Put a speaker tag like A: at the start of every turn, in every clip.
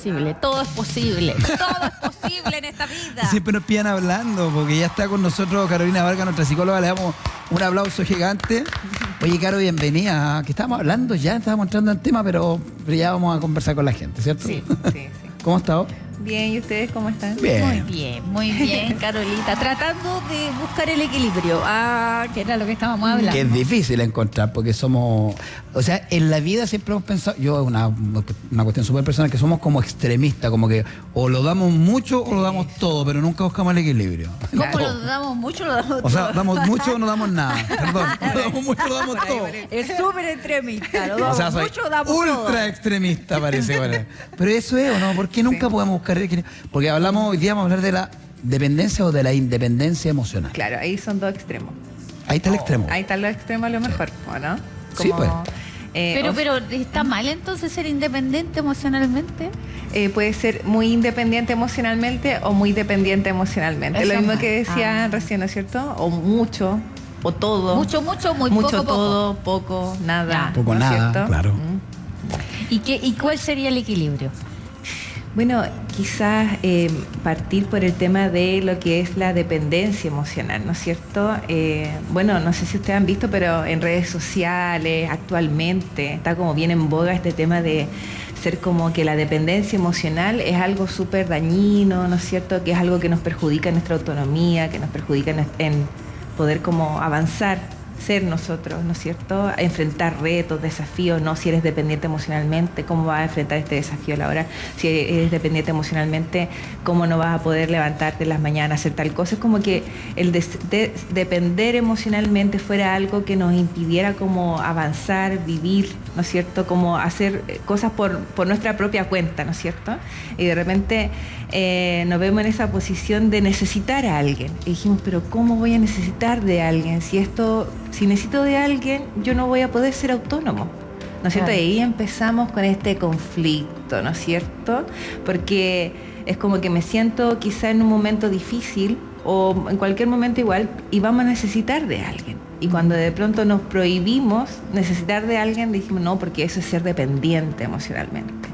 A: posible, todo es posible. Todo es posible en esta vida.
B: Siempre nos pillan hablando, porque ya está con nosotros Carolina Vargas, nuestra psicóloga. Le damos un aplauso gigante. Oye, Caro, bienvenida. Que estábamos hablando ya, estábamos entrando en tema, pero ya vamos a conversar con la gente, ¿cierto?
C: Sí.
B: ¿Cómo estás?
C: Bien, ¿y ustedes cómo están?
B: Bien.
A: Muy bien, Carolita. Tratando de buscar el equilibrio. Que era lo que estábamos hablando.
B: Que es difícil encontrar, porque somos... O sea, en la vida siempre hemos pensado... Yo, una cuestión súper personal, que somos como extremistas, como que o lo damos mucho o lo damos todo, pero nunca buscamos el equilibrio.
A: ¿Cómo lo damos mucho, lo damos todo?
B: O sea, damos mucho o no damos nada. Perdón, lo damos mucho o lo damos todo.
A: Es súper extremista. Lo damos
B: soy
A: mucho, lo damos todo.
B: ultra extremista, parece. Bueno. Pero eso es, ¿o no? ¿Por qué nunca podemos buscar el equilibrio? Porque hoy día vamos a hablar de la dependencia o de la independencia emocional.
C: Claro, ahí son dos extremos.
B: Ahí está el extremo.
C: Ahí está los extremos a lo mejor, ¿o no?
B: Sí, pues.
A: Pero ¿está mal entonces ser independiente emocionalmente?
C: Puede ser muy independiente emocionalmente o muy dependiente emocionalmente.
A: Eso
C: Lo mismo
A: mal.
C: que decía recién, ¿no es cierto? O mucho, o todo.
A: Mucho, muy
C: mucho,
A: poco,
C: todo, poco, nada.
A: Ya.
B: Poco,
C: ¿no es
B: nada,
C: cierto?
B: claro.
A: ¿Y cuál sería el equilibrio?
C: Bueno, quizás partir por el tema de lo que es la dependencia emocional, ¿no es cierto? Bueno, no sé si ustedes han visto, pero en redes sociales actualmente está como bien en boga este tema de ser como que la dependencia emocional es algo súper dañino, ¿no es cierto? Que es algo que nos perjudica en nuestra autonomía, que nos perjudica en poder como avanzar, ser nosotros, ¿no es cierto? Enfrentar retos, desafíos, ¿no? Si eres dependiente emocionalmente, ¿cómo vas a enfrentar este desafío laboral? Si eres dependiente emocionalmente, ¿cómo no vas a poder levantarte en las mañanas, hacer tal cosa? Es como que el depender emocionalmente fuera algo que nos impidiera como avanzar, vivir, ¿no es cierto? Como hacer cosas por nuestra propia cuenta, ¿no es cierto? Y de repente nos vemos en esa posición de necesitar a alguien. Y dijimos, pero ¿cómo voy a necesitar de alguien? Si necesito de alguien, yo no voy a poder ser autónomo, ¿no es cierto? Y ahí empezamos con este conflicto, ¿no es cierto? Porque es como que me siento quizá en un momento difícil o en cualquier momento igual y vamos a necesitar de alguien. Y cuando de pronto nos prohibimos necesitar de alguien, dijimos, no, porque eso es ser dependiente emocionalmente.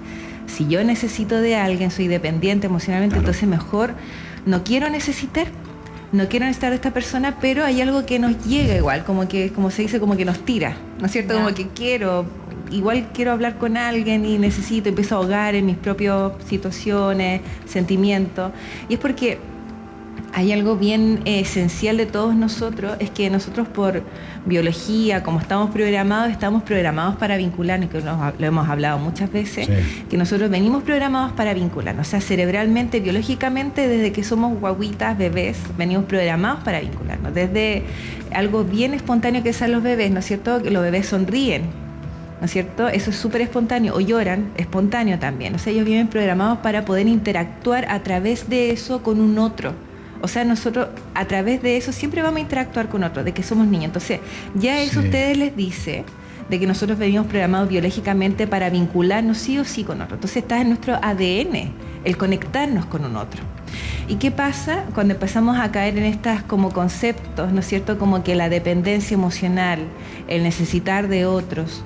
C: Si yo necesito de alguien, soy dependiente emocionalmente, claro. Entonces mejor no quiero necesitar de esta persona, pero hay algo que nos llega igual, como se dice, como que nos tira, ¿no es cierto? Como que quiero hablar con alguien y empiezo a ahogar en mis propias situaciones, sentimientos. Y es porque hay algo bien esencial de todos nosotros, es que nosotros por biología, como estamos programados para vincularnos, que lo hemos hablado muchas veces, sí. Que nosotros venimos programados para vincularnos, o sea, cerebralmente, biológicamente, desde que somos guaguitas, bebés, venimos programados para vincularnos, desde algo bien espontáneo que son los bebés, ¿no es cierto? Que los bebés sonríen, ¿no es cierto? Eso es súper espontáneo, o lloran, espontáneo también, o sea, ellos vienen programados para poder interactuar a través de eso con un otro. O sea, nosotros a través de eso siempre vamos a interactuar con otros, de que somos niños. Entonces, ya eso a ustedes les dice de que nosotros venimos programados biológicamente para vincularnos sí o sí con otro. Entonces está en nuestro ADN el conectarnos con un otro. ¿Y qué pasa cuando empezamos a caer en estas como conceptos, ¿no es cierto? Como que la dependencia emocional, el necesitar de otros,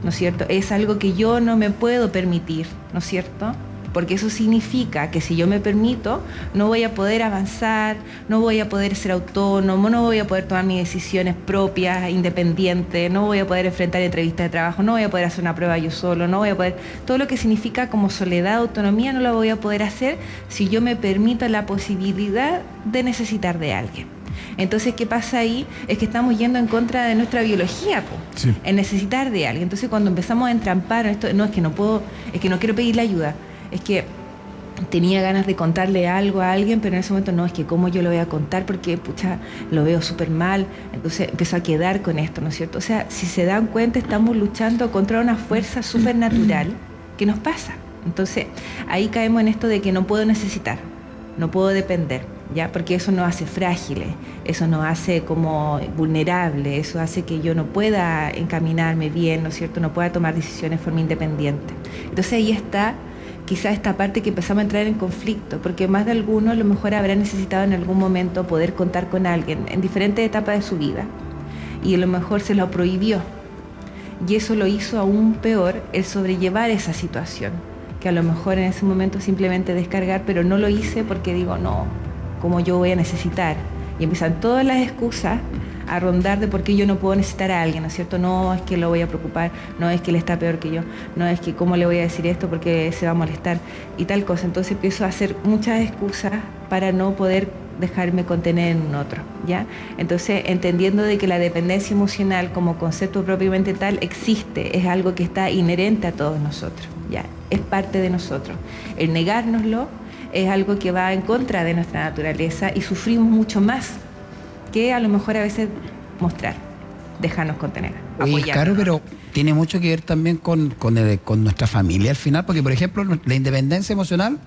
C: ¿no es cierto? Es algo que yo no me puedo permitir, ¿no es cierto? Porque eso significa que si yo me permito, no voy a poder avanzar, no voy a poder ser autónomo, no voy a poder tomar mis decisiones propias, independientes, no voy a poder enfrentar entrevistas de trabajo, no voy a poder hacer una prueba yo solo, no voy a poder... Todo lo que significa como soledad, autonomía, no lo voy a poder hacer si yo me permito la posibilidad de necesitar de alguien. Entonces, ¿qué pasa ahí? Es que estamos yendo en contra de nuestra biología, sí. En necesitar de alguien. Entonces, cuando empezamos a entrampar en esto, no, es que no puedo, es que no quiero pedirle ayuda. Es que tenía ganas de contarle algo a alguien, pero en ese momento no, es que cómo yo lo voy a contar porque, pucha, lo veo súper mal. Entonces empezó a quedar con esto, ¿no es cierto? O sea, si se dan cuenta, estamos luchando contra una fuerza súper natural que nos pasa. Entonces, ahí caemos en esto de que no puedo necesitar, no puedo depender, ¿ya? Porque eso nos hace frágiles, eso nos hace como vulnerables, eso hace que yo no pueda encaminarme bien, ¿no es cierto? No pueda tomar decisiones de forma independiente. Entonces ahí está quizás esta parte que empezamos a entrar en conflicto, porque más de alguno a lo mejor habrá necesitado en algún momento poder contar con alguien en diferentes etapas de su vida y a lo mejor se lo prohibió y eso lo hizo aún peor el sobrellevar esa situación. que a lo mejor en ese momento simplemente descargar, pero no lo hice porque digo, no, ¿cómo yo voy a necesitar? Y empiezan todas las excusas a rondar de por qué yo no puedo necesitar a alguien, ¿no es cierto? No es que lo voy a preocupar, no es que él está peor que yo, no es que cómo le voy a decir esto porque se va a molestar y tal cosa. Entonces empiezo a hacer muchas excusas para no poder dejarme contener en un otro, ¿ya? Entonces, entendiendo de que la dependencia emocional como concepto propiamente tal existe, es algo que está inherente a todos nosotros, ¿ya? Es parte de nosotros. El negárnoslo es algo que va en contra de nuestra naturaleza y sufrimos mucho más que a lo mejor a veces mostrar, dejarnos contener, apoyarnos.
B: Claro, pero tiene mucho que ver también con nuestra familia al final, porque por ejemplo la independencia emocional,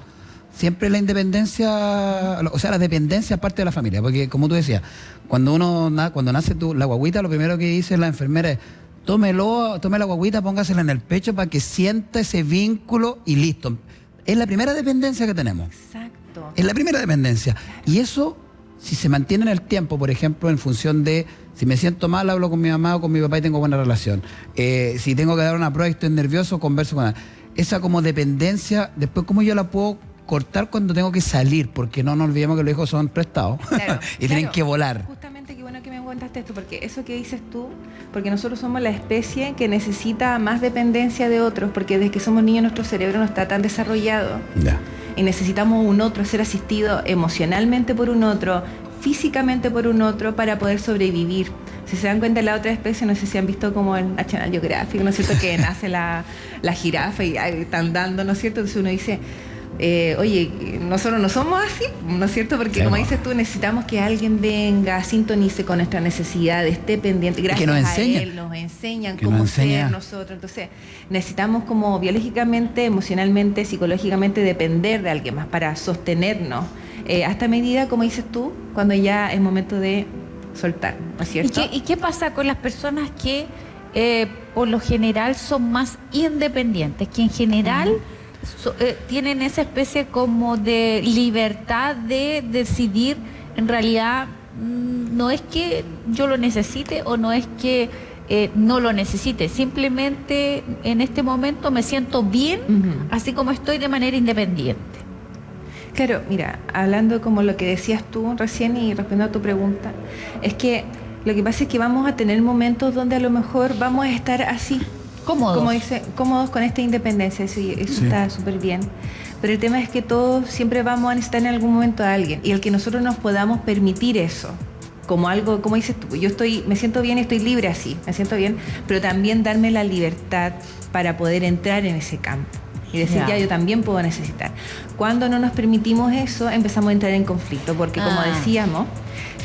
B: siempre la independencia, o sea, la dependencia es parte de la familia, porque como tú decías, cuando nace la guagüita, lo primero que dice la enfermera es: tome la guagüita, póngasela en el pecho para que sienta ese vínculo y listo. Es la primera dependencia que tenemos.
C: Exacto.
B: Es la primera dependencia. Y eso, si se mantiene en el tiempo, por ejemplo, en función de si me siento mal, hablo con mi mamá o con mi papá y tengo buena relación. Si tengo que dar una prueba y estoy nervioso, converso con él. Esa como dependencia, después, ¿cómo yo la puedo cortar cuando tengo que salir? Porque no nos olvidemos que los hijos son prestados,
C: claro,
B: y tienen que volar.
C: Justamente, qué bueno que me contaste esto, porque eso que dices tú, porque nosotros somos la especie que necesita más dependencia de otros, porque desde que somos niños nuestro cerebro no está tan desarrollado.
B: Ya.
C: Y necesitamos un otro, ser asistido emocionalmente por un otro, físicamente por un otro, para poder sobrevivir. Si se dan cuenta, la otra especie, no sé si han visto como en National Geographic, ¿no es cierto?, que nace la jirafa y están dando, ¿no es cierto? Entonces uno dice, oye, nosotros no somos así, ¿no es cierto? Porque como dices tú, necesitamos que alguien venga, sintonice con nuestras necesidades, esté pendiente, gracias a él nos enseñan cómo ser nosotros. Entonces necesitamos como biológicamente, emocionalmente, psicológicamente depender de alguien más para sostenernos, hasta medida, como dices tú, cuando ya es momento de soltar, ¿no es cierto?
A: ¿Y qué pasa con las personas que por lo general son más independientes, que en general tienen esa especie como de libertad de decidir, en realidad no es que yo lo necesite o no es que no lo necesite, simplemente en este momento me siento bien, así como estoy, de manera independiente?
C: Claro, mira, hablando como lo que decías tú recién y respondiendo a tu pregunta, es que lo que pasa es que vamos a tener momentos donde a lo mejor vamos a estar así,
A: cómodos.
C: Como dice, cómodos con esta independencia, eso está súper bien. Pero el tema es que todos siempre vamos a necesitar en algún momento a alguien, y el que nosotros nos podamos permitir eso, como algo, como dices tú, me siento bien y estoy libre así, me siento bien, pero también darme la libertad para poder entrar en ese campo y decir, ya, yo también puedo necesitar. Cuando no nos permitimos eso, empezamos a entrar en conflicto, porque como decíamos,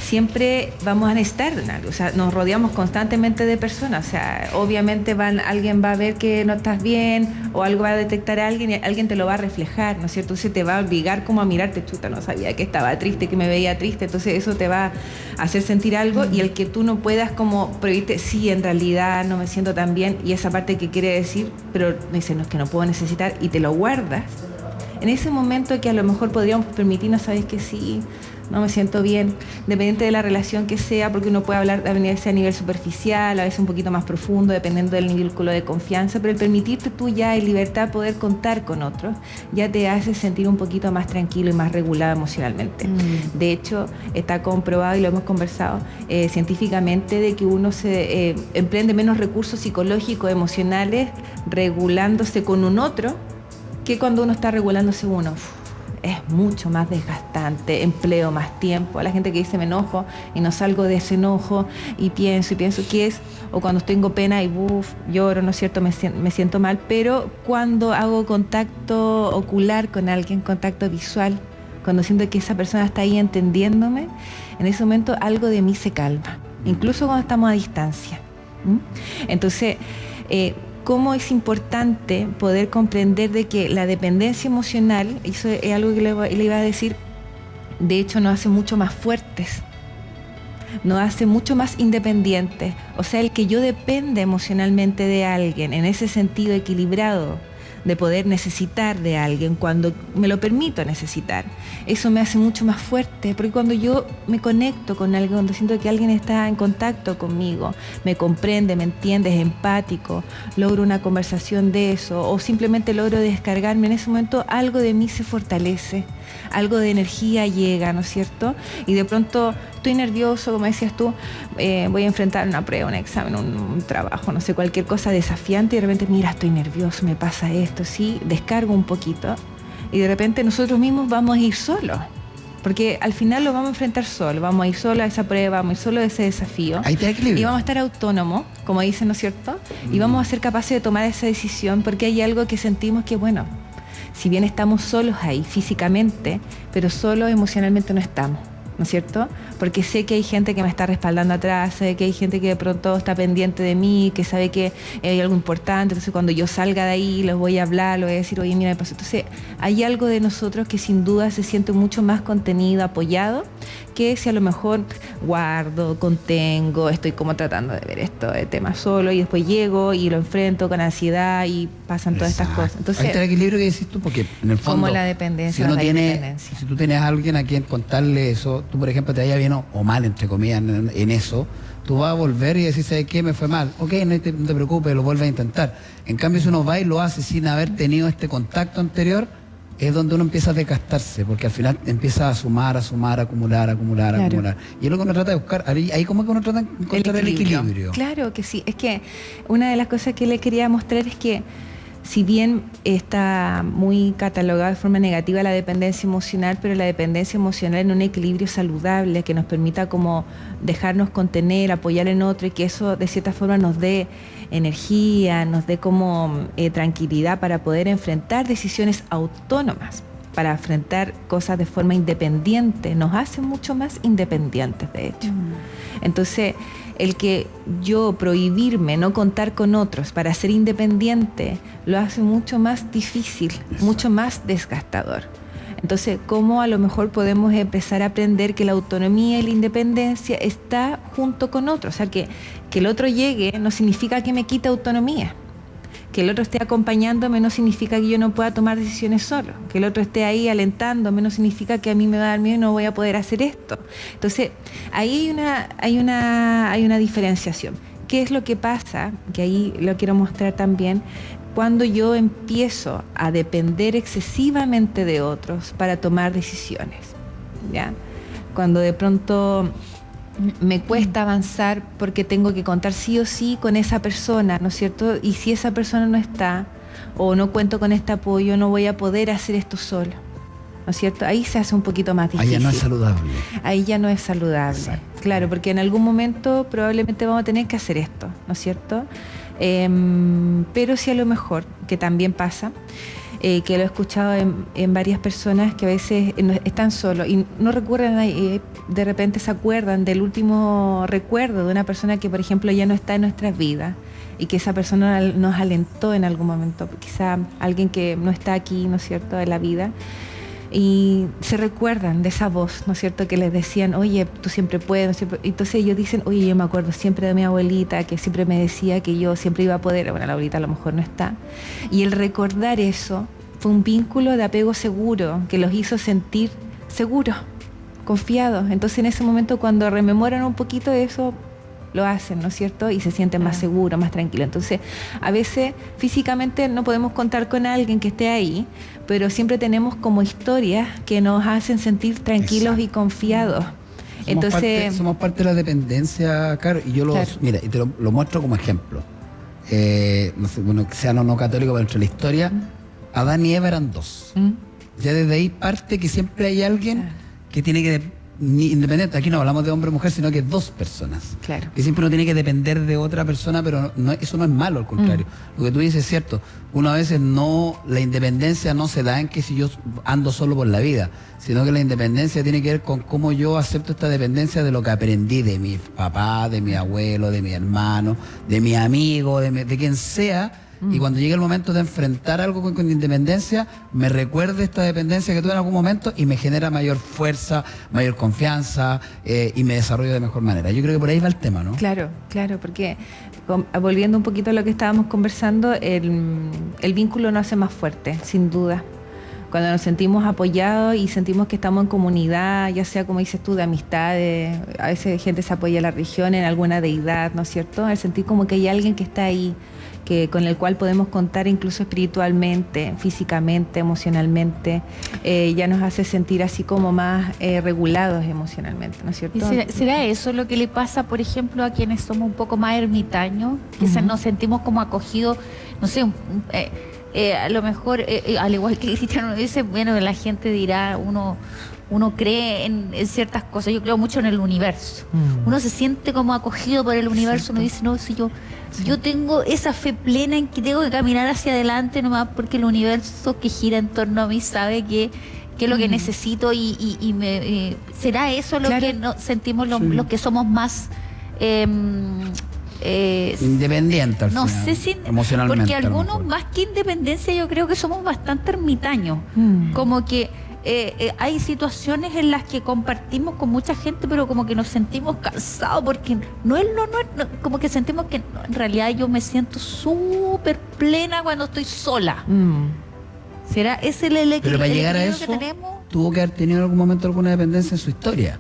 C: siempre vamos a necesitar de algo, o sea, nos rodeamos constantemente de personas, o sea, obviamente alguien va a ver que no estás bien, o algo va a detectar a alguien y alguien te lo va a reflejar, ¿no es cierto? Entonces te va a obligar como a mirarte, chuta, no sabía que estaba triste, que me veía triste, entonces eso te va a hacer sentir algo, y el que tú no puedas como prohibirte, sí, en realidad no me siento tan bien, y esa parte que quiere decir, pero dices, no, es que no puedo necesitar, y te lo guardas, en ese momento que a lo mejor podríamos permitirnos, sabes que sí, no me siento bien, dependiente de la relación que sea, porque uno puede hablar a nivel superficial, a veces un poquito más profundo, dependiendo del vínculo de confianza, pero el permitirte tú ya en libertad poder contar con otros, ya te hace sentir un poquito más tranquilo y más regulado emocionalmente. De hecho, está comprobado, y lo hemos conversado científicamente, de que uno se emprende menos recursos psicológicos, emocionales, regulándose con un otro, que cuando uno está regulándose uno. Es mucho más desgastante, empleo más tiempo. A la gente que dice me enojo y no salgo de ese enojo y pienso qué es, o cuando tengo pena y lloro, ¿no es cierto? Me siento mal, pero cuando hago contacto ocular con alguien, contacto visual, cuando siento que esa persona está ahí entendiéndome, en ese momento algo de mí se calma, incluso cuando estamos a distancia. Entonces, cómo es importante poder comprender de que la dependencia emocional, eso es algo que le iba a decir, de hecho nos hace mucho más fuertes, nos hace mucho más independientes. O sea, el que yo dependa emocionalmente de alguien, en ese sentido equilibrado, de poder necesitar de alguien cuando me lo permito necesitar. Eso me hace mucho más fuerte, porque cuando yo me conecto con alguien, cuando siento que alguien está en contacto conmigo, me comprende, me entiende, es empático, logro una conversación de eso, o simplemente logro descargarme, en ese momento algo de mí se fortalece, algo de energía llega, ¿no es cierto? Y de pronto estoy nervioso, como decías tú, voy a enfrentar una prueba, un examen, un trabajo, no sé, cualquier cosa desafiante, y de repente, mira, estoy nervioso, me pasa esto, sí, descargo un poquito, y de repente nosotros mismos vamos a ir solos, porque al final lo vamos a enfrentar solo, vamos a ir solo a esa prueba, vamos a ir solo a ese desafío,
B: Ahí te equilibrio.
C: y vamos a estar autónomos, como dicen, ¿no es cierto? Y vamos a ser capaces de tomar esa decisión, porque hay algo que sentimos que, bueno, si bien estamos solos ahí físicamente, pero solos emocionalmente no estamos, ¿no es cierto? Porque sé que hay gente que me está respaldando atrás, sé que hay gente que de pronto está pendiente de mí, que sabe que hay algo importante, entonces cuando yo salga de ahí les voy a hablar, les voy a decir, oye, mira, me pasó. Entonces hay algo de nosotros que sin duda se siente mucho más contenido, apoyado, que si a lo mejor guardo, contengo, estoy como tratando de ver esto de tema solo, y después llego y lo enfrento con ansiedad y pasan todas estas cosas. Entonces,
B: ahí está el equilibrio que decís tú, porque en el fondo,
C: como la dependencia,
B: si uno
C: la
B: tiene,
C: independencia.
B: si tú tienes a alguien a quien contarle eso, tú por ejemplo te vaya bien o mal, entre comillas, en eso, tú vas a volver y decir, ¿sabes qué? Me fue mal. Ok, no te preocupes, lo vuelves a intentar. En cambio, si uno va y lo hace sin haber tenido este contacto anterior, es donde uno empieza a desgastarse, porque al final empieza a sumar, acumular.
C: Claro.
B: Y es lo que uno trata de buscar, ahí como que uno trata de encontrar el equilibrio.
C: Claro que sí, es que una de las cosas que le quería mostrar es que si bien está muy catalogada de forma negativa la dependencia emocional, pero la dependencia emocional en un equilibrio saludable que nos permita como dejarnos contener, apoyar en otro, y que eso de cierta forma nos dé energía, nos dé como tranquilidad para poder enfrentar decisiones autónomas, para enfrentar cosas de forma independiente, nos hace mucho más independientes, de hecho. Entonces, el que yo prohibirme, no contar con otros para ser independiente, lo hace mucho más difícil, mucho más desgastador. Entonces, ¿cómo a lo mejor podemos empezar a aprender que la autonomía y la independencia está junto con otros? O sea, que el otro llegue no significa que me quite autonomía. Que el otro esté acompañándome no significa que yo no pueda tomar decisiones solo. Que el otro esté ahí alentándome no significa que a mí me va a dar miedo y no voy a poder hacer esto. Entonces, ahí hay una diferenciación. ¿Qué es lo que pasa? Que ahí lo quiero mostrar también. Cuando yo empiezo a depender excesivamente de otros para tomar decisiones, ¿ya? Cuando de pronto me cuesta avanzar porque tengo que contar sí o sí con esa persona, ¿no es cierto? Y si esa persona no está o no cuento con este apoyo, no voy a poder hacer esto solo, ¿no es cierto? Ahí se hace un poquito más difícil.
B: Ahí ya no es saludable.
C: Ahí ya no es saludable.
B: Exacto.
C: Claro, porque en algún momento probablemente vamos a tener que hacer esto, ¿no es cierto? Pero sí, a lo mejor, que también pasa, que lo he escuchado en varias personas que a veces están solos y no recuerdan, de repente se acuerdan del último recuerdo de una persona que, por ejemplo, ya no está en nuestras vidas, y que esa persona nos alentó en algún momento, quizá alguien que no está aquí, ¿no es cierto?, de la vida. Y se recuerdan de esa voz, ¿no es cierto?, que les decían, oye, tú siempre puedes, ¿no? Siempre. Entonces ellos dicen, oye, yo me acuerdo siempre de mi abuelita, que siempre me decía que yo siempre iba a poder. Bueno, la abuelita a lo mejor no está. Y el recordar eso fue un vínculo de apego seguro, que los hizo sentir seguros, confiados. Entonces en ese momento, cuando rememoran un poquito de eso, lo hacen, ¿no es cierto? Y se sienten más seguros, más tranquilos. Entonces, a veces físicamente no podemos contar con alguien que esté ahí, pero siempre tenemos como historias que nos hacen sentir tranquilos. Exacto. Y confiados.
B: Somos parte de la dependencia, Caro, y yo
C: claro.
B: Mira, y te lo muestro como ejemplo. No sé, bueno, que sean o no católicos, pero entre la historia, Adán y Eva eran dos. Ya desde ahí parte que siempre hay alguien que tiene que, independiente, aquí no hablamos de hombre o mujer, sino que dos personas.
C: Claro.
B: Que siempre uno tiene que depender de otra persona, pero eso no es malo, al contrario. Lo que tú dices es cierto. Uno a veces la independencia no se da en que si yo ando solo por la vida, sino que la independencia tiene que ver con cómo yo acepto esta dependencia de lo que aprendí de mi papá, de mi abuelo, de mi hermano, de mi amigo, de quien sea, y cuando llegue el momento de enfrentar algo con independencia, me recuerde esta dependencia que tuve en algún momento y me genera mayor fuerza, mayor confianza y me desarrollo de mejor manera. Yo creo que por ahí va el tema, ¿no?
C: Claro, claro, porque volviendo un poquito a lo que estábamos conversando, el vínculo nos hace más fuerte, sin duda. Cuando nos sentimos apoyados y sentimos que estamos en comunidad, ya sea como dices tú, de amistades, a veces gente se apoya a la religión, en alguna deidad, ¿no es cierto? Al sentir como que hay alguien que está ahí, con el cual podemos contar incluso espiritualmente, físicamente, emocionalmente, ya nos hace sentir así como más regulados emocionalmente, ¿no es cierto?
A: ¿Y será eso lo que le pasa, por ejemplo, a quienes somos un poco más ermitaños? Que nos sentimos como acogidos, no sé, a lo mejor, al igual que Cristiano dice, bueno, la gente dirá, uno cree en ciertas cosas. Yo creo mucho en el universo. Uno se siente como acogido por el universo. Uno dice, no, si yo tengo esa fe plena en que tengo que caminar hacia adelante nomás porque el universo que gira en torno a mí sabe que es lo que necesito y ¿será eso lo que sentimos los que somos más...
B: independiente al
A: no
B: final,
A: sé si
B: emocionalmente,
A: porque algunos más que independencia yo creo que somos bastante ermitaños, como que hay situaciones en las que compartimos con mucha gente pero como que nos sentimos cansados porque no, como que sentimos que en realidad yo me siento súper plena cuando estoy sola. ¿Será ese el equilibrio?
B: Pero para llegar a eso,
A: que tenemos?
B: tuvo que haber tenido en algún momento alguna dependencia en su historia.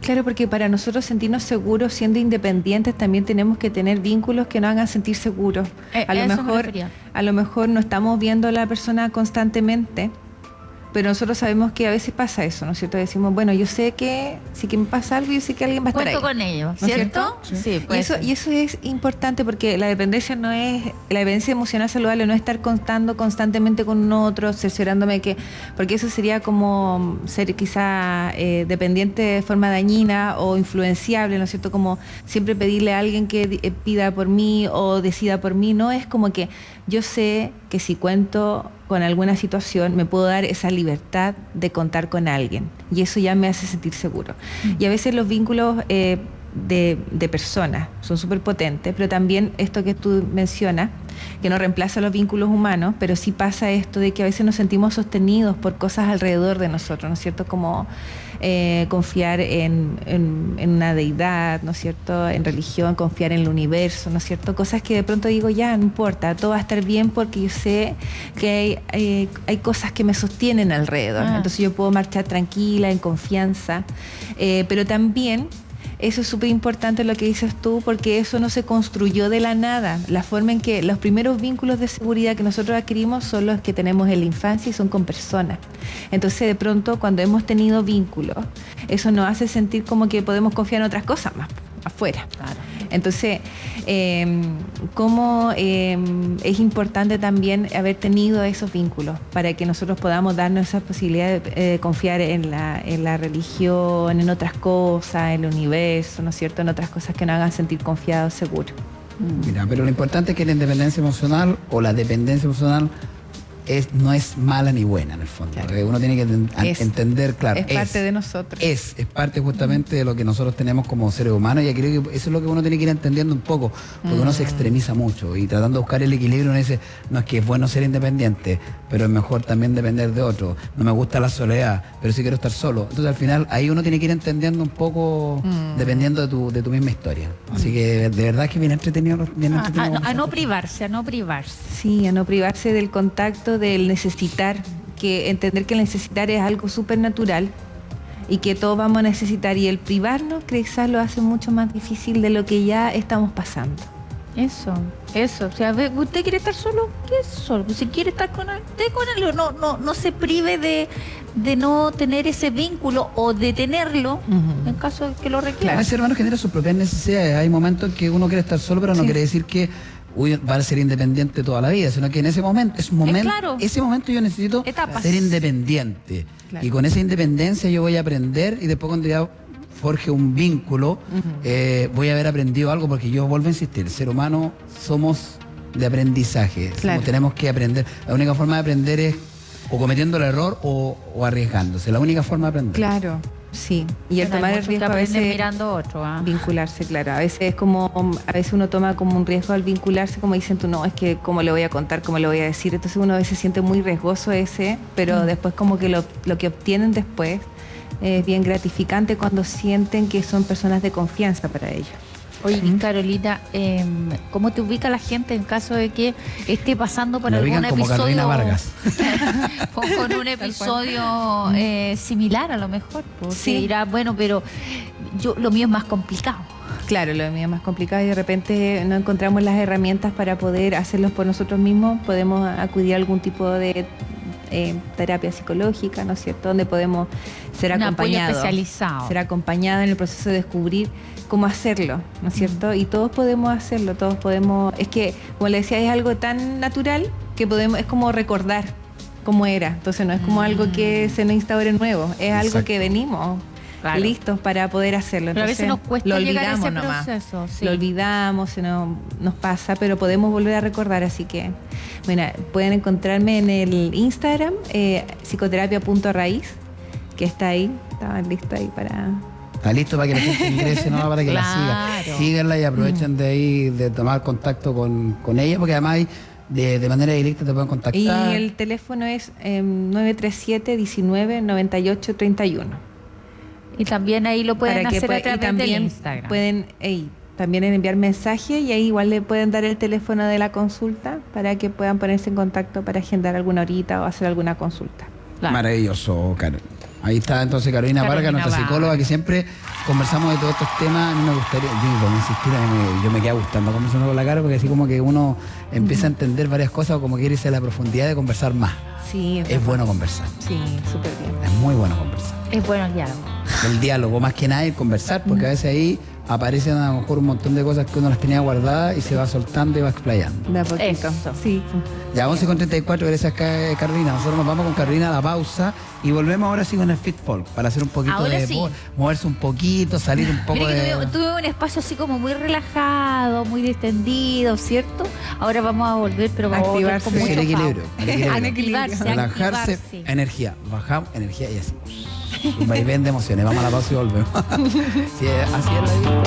C: Claro, porque para nosotros sentirnos seguros siendo independientes también tenemos que tener vínculos que nos hagan sentir seguros. A lo mejor no estamos viendo a la persona constantemente, pero nosotros sabemos que a veces pasa eso, ¿no es cierto? Decimos, bueno, yo sé que si que me pasa algo, yo sé que alguien va a estar ahí.
A: Cuento con ellos,
C: ¿no es
A: ¿cierto? Sí,
C: y eso es importante porque la dependencia emocional saludable no es estar contando constantemente con un otro, cerciorándome porque eso sería como ser quizá dependiente de forma dañina o influenciable, ¿no es cierto? Como siempre pedirle a alguien que pida por mí o decida por mí, no es como que yo sé que si cuento con alguna situación me puedo dar esa libertad de contar con alguien y eso ya me hace sentir seguro. Y a veces los vínculos de personas son súper potentes, pero también esto que tú mencionas, que no reemplaza los vínculos humanos, pero sí pasa esto de que a veces nos sentimos sostenidos por cosas alrededor de nosotros, ¿no es cierto? Como confiar en una deidad, ¿no es cierto? En religión, confiar en el universo, ¿no es cierto? Cosas que de pronto digo, ya, no importa, todo va a estar bien porque yo sé que hay cosas que me sostienen alrededor. Entonces yo puedo marchar tranquila, en confianza, pero también... Eso es súper importante lo que dices tú, porque eso no se construyó de la nada. La forma en que los primeros vínculos de seguridad que nosotros adquirimos son los que tenemos en la infancia y son con personas. Entonces, de pronto, cuando hemos tenido vínculos, eso nos hace sentir como que podemos confiar en otras cosas más afuera. Claro. Entonces, cómo es importante también haber tenido esos vínculos para que nosotros podamos darnos esa posibilidad de confiar en la religión, en otras cosas, en el universo, ¿no es cierto? En otras cosas que nos hagan sentir confiados, seguros.
B: Mira, pero lo importante es que la independencia emocional o la dependencia emocional no es mala ni buena en el fondo. Claro. Uno tiene que entender, claro.
C: Es parte de nosotros.
B: Es parte justamente de lo que nosotros tenemos como seres humanos y creo que eso es lo que uno tiene que ir entendiendo un poco, porque uno se extremiza mucho y tratando de buscar el equilibrio uno dice, no, es que es bueno ser independiente, pero es mejor también depender de otro. No me gusta la soledad, pero sí quiero estar solo. Entonces al final ahí uno tiene que ir entendiendo un poco dependiendo de tu misma historia. Así que de verdad que bien entretenido.
A: A no privarse.
C: Sí, a no privarse del contacto, del necesitar, que entender que el necesitar es algo súper natural y que todos vamos a necesitar, y el privarnos quizás lo hace mucho más difícil de lo que ya estamos pasando.
A: Eso. O sea, ¿usted quiere estar solo? ¿Qué es solo? Si quiere estar con él, esté con él. No se prive de no tener ese vínculo o de tenerlo en caso de que lo requiera.
B: Claro. Ese hermano genera sus propias necesidades. Hay momentos en que uno quiere estar solo, pero no quiere decir que va a ser independiente toda la vida, sino que en ese momento, ese momento yo necesito ser independiente. Claro. Y con esa independencia yo voy a aprender y después cuando ya forje un vínculo, voy a haber aprendido algo, porque yo vuelvo a insistir, el ser humano somos de aprendizaje, tenemos que aprender. La única forma de aprender es o cometiendo el error o arriesgándose, la única forma de aprender.
C: Claro. Sí, y el
A: Bueno, hay
C: tomar el
A: muchos que
C: riesgo a
A: aprenden
C: veces
A: mirando a otro.
C: vincularse, claro. A veces es como, a veces uno toma como un riesgo al vincularse, como dicen tú, no, es que cómo le voy a contar, cómo le voy a decir. Entonces uno a veces siente muy riesgoso ese, pero después como que lo que obtienen después es bien gratificante cuando sienten que son personas de confianza para ellos.
A: Oye, Carolina, ¿cómo te ubica la gente en caso de que esté pasando por
B: Me
A: algún
B: ubican como Carolina
A: episodio
B: Vargas.
A: con un episodio similar a lo mejor? Porque
C: Sí.
A: dirá, bueno, pero lo mío es más complicado.
C: Claro, lo mío es más complicado y de repente no encontramos las herramientas para poder hacerlos por nosotros mismos. Podemos acudir a algún tipo de terapia psicológica, ¿no es cierto? Donde podemos ser
A: Un apoyo
C: acompañados.
A: especializado.
C: Ser acompañada en el proceso de descubrir cómo hacerlo, ¿no es cierto? Y todos podemos hacerlo, todos podemos. Es que, como le decía, es algo tan natural que podemos, es como recordar cómo era. Entonces no es como algo que se nos instaure nuevo, es algo
B: Exacto.
C: que venimos.
A: Claro.
C: Listos para poder hacerlo.
A: Pero a veces
C: Entonces,
A: nos cuesta
C: lo
A: llegar a ese
C: olvidamos nomás.
A: proceso. Sí.
C: Lo olvidamos, nos pasa, pero podemos volver a recordar. Así que, bueno, pueden encontrarme en el Instagram, psicoterapia.raíz, que está ahí, estaba lista ahí para...
B: Está listo para que la gente ingrese, ¿no? Para que la
A: Claro.
B: siga. Síganla y aprovechen de ahí, de tomar contacto con ella, porque además de manera directa te pueden contactar.
C: Y el teléfono es 937-19-98-31.
A: Y también ahí lo pueden hacer a través del Instagram.
C: Pueden también enviar mensaje y ahí igual le pueden dar el teléfono de la consulta para que puedan ponerse en contacto para agendar alguna horita o hacer alguna consulta.
A: Claro.
B: Maravilloso, Carol. Ahí está entonces Carolina Vargas, nuestra
A: Vargas.
B: psicóloga, que siempre conversamos de todos estos temas. A mí me gustaría, digo, insistir, yo me queda gustando conversando con la Caro, porque así como que uno empieza a entender varias cosas o como quiere irse a la profundidad de conversar más.
C: Sí,
B: Es bueno conversar,
C: Sí, súper bien.
B: es muy bueno conversar.
A: Es bueno el diálogo.
B: El diálogo, más que nada, el conversar, porque a veces ahí aparecen a lo mejor un montón de cosas que uno las tenía guardadas y se va soltando y va explayando.
C: De a poquito.
A: Eso.
C: Sí.
B: Ya 11:34, gracias Carolina. Nosotros nos vamos con Carolina a la pausa y volvemos ahora sí con el Fit Folk para hacer un poquito
A: Ahora
B: de
A: sí.
B: moverse un poquito, salir un poco
A: Mire que
B: de...
A: tuve un espacio así como muy relajado, muy distendido, ¿cierto? Ahora vamos a volver, pero vamos a volver
C: Activarse.
A: con
B: Sí,
A: mucho
B: el equilibrio,
A: power.
B: el equilibrio.
A: Activarse,
B: Relajarse,
A: activarse.
B: energía. Bajamos energía y así. Un vaivén de emociones. Vamos a la pausa y volvemos. Sí, así es la vida.